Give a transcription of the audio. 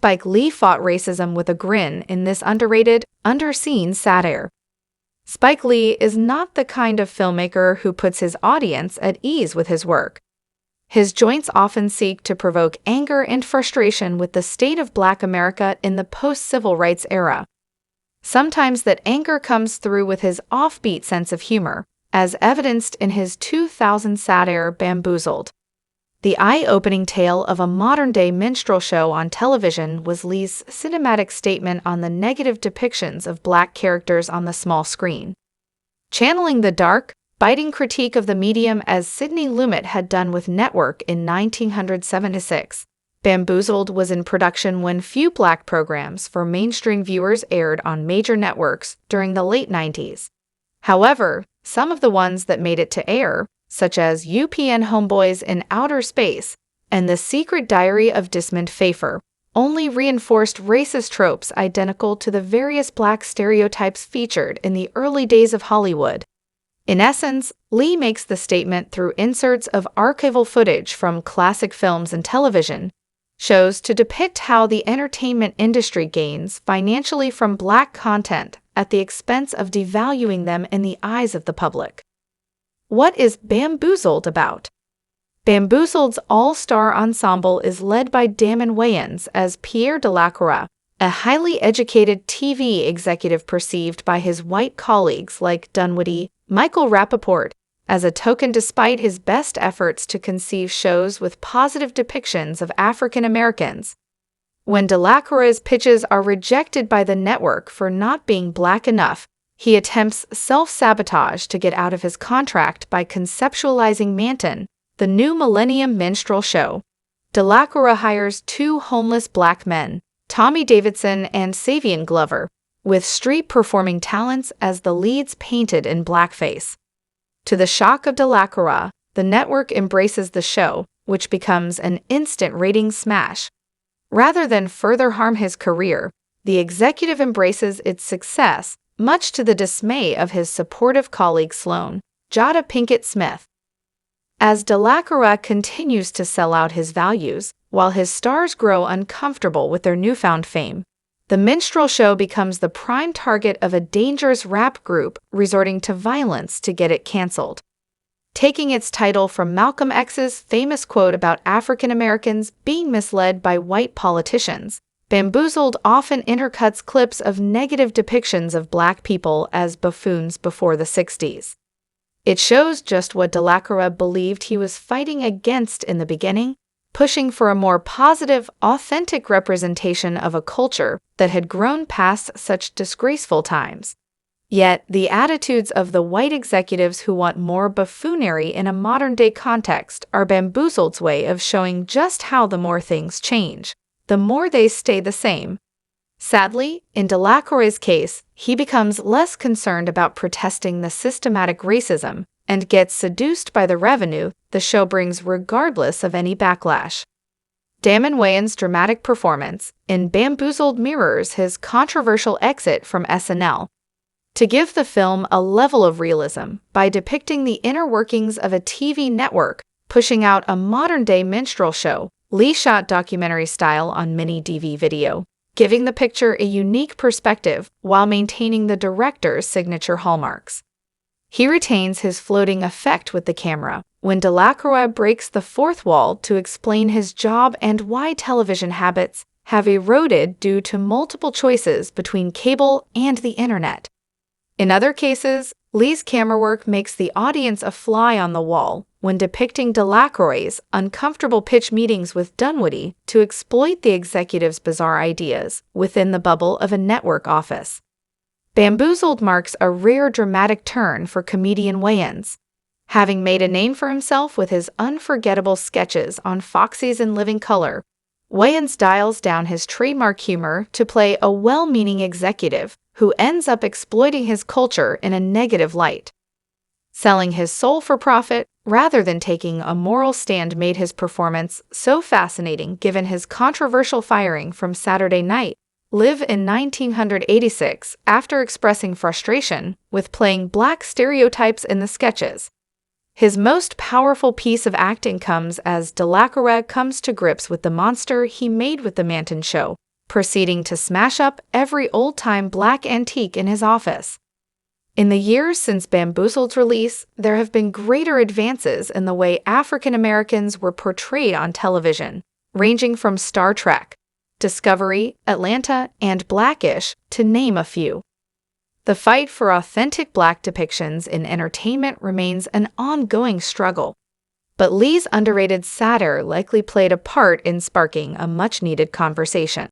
Spike Lee fought racism with a grin in this underrated, underseen satire. Spike Lee is not the kind of filmmaker who puts his audience at ease with his work. His joints often seek to provoke anger and frustration with the state of Black America in the post-civil rights era. Sometimes that anger comes through with his offbeat sense of humor, as evidenced in his 2000 satire Bamboozled. The eye-opening tale of a modern-day minstrel show on television was Lee's cinematic statement on the negative depictions of Black characters on the small screen. Channeling the dark, biting critique of the medium as Sidney Lumet had done with Network in 1976, Bamboozled was in production when few Black programs for mainstream viewers aired on major networks during the late 90s. However, some of the ones that made it to air, such as UPN Homeboys in Outer Space and The Secret Diary of Desmond Pfeiffer, only reinforced racist tropes identical to the various Black stereotypes featured in the early days of Hollywood. In essence, Lee makes the statement through inserts of archival footage from classic films and television shows to depict how the entertainment industry gains financially from Black content at the expense of devaluing them in the eyes of the public. What is Bamboozled about? Bamboozled's all-star ensemble is led by Damon Wayans as Pierre Delacroix, a highly educated TV executive perceived by his white colleagues like Dunwoody, Michael Rappaport, as a token despite his best efforts to conceive shows with positive depictions of African Americans. When Delacroix's pitches are rejected by the network for not being Black enough, he attempts self-sabotage to get out of his contract by conceptualizing Manton, the new Millennium Minstrel Show. Delacroix hires two homeless Black men, Tommy Davidson and Savion Glover, with street performing talents as the leads painted in blackface. To the shock of Delacroix, the network embraces the show, which becomes an instant ratings smash. Rather than further harm his career, the executive embraces its success, much to the dismay of his supportive colleague Sloane, Jada Pinkett Smith. As Delacroix continues to sell out his values, while his stars grow uncomfortable with their newfound fame, the minstrel show becomes the prime target of a dangerous rap group resorting to violence to get it canceled. Taking its title from Malcolm X's famous quote about African Americans being misled by white politicians, Bamboozled often intercuts clips of negative depictions of Black people as buffoons before the 60s. It shows just what Delacroix believed he was fighting against in the beginning, pushing for a more positive, authentic representation of a culture that had grown past such disgraceful times. Yet, the attitudes of the white executives who want more buffoonery in a modern-day context are Bamboozled's way of showing just how the more things change, the more they stay the same. Sadly, in Delacroix's case, he becomes less concerned about protesting the systematic racism and gets seduced by the revenue the show brings regardless of any backlash. Damon Wayans' dramatic performance in Bamboozled mirrors his controversial exit from SNL. To give the film a level of realism by depicting the inner workings of a TV network pushing out a modern-day minstrel show, Lee shot documentary style on mini-DV video, giving the picture a unique perspective while maintaining the director's signature hallmarks. He retains his floating effect with the camera when Delacroix breaks the fourth wall to explain his job and why television habits have eroded due to multiple choices between cable and the internet. In other cases, Lee's camera work makes the audience a fly on the wall when depicting Delacroix's uncomfortable pitch meetings with Dunwoody to exploit the executive's bizarre ideas within the bubble of a network office. Bamboozled marks a rare dramatic turn for comedian Wayans. Having made a name for himself with his unforgettable sketches on Foxy's In Living Color, Wayans dials down his trademark humor to play a well-meaning executive who ends up exploiting his culture in a negative light. Selling his soul for profit rather than taking a moral stand made his performance so fascinating given his controversial firing from Saturday Night Live in 1986 after expressing frustration with playing Black stereotypes in the sketches. His most powerful piece of acting comes as Delacroix comes to grips with the monster he made with the Manton show, proceeding to smash up every old-time black antique in his office. In the years since Bamboozeled's release, there have been greater advances in the way African Americans were portrayed on television, ranging from Star Trek, Discovery, Atlanta, and Blackish, to name a few. The fight for authentic black depictions in entertainment remains an ongoing struggle, but Lee's underrated satire likely played a part in sparking a much-needed conversation.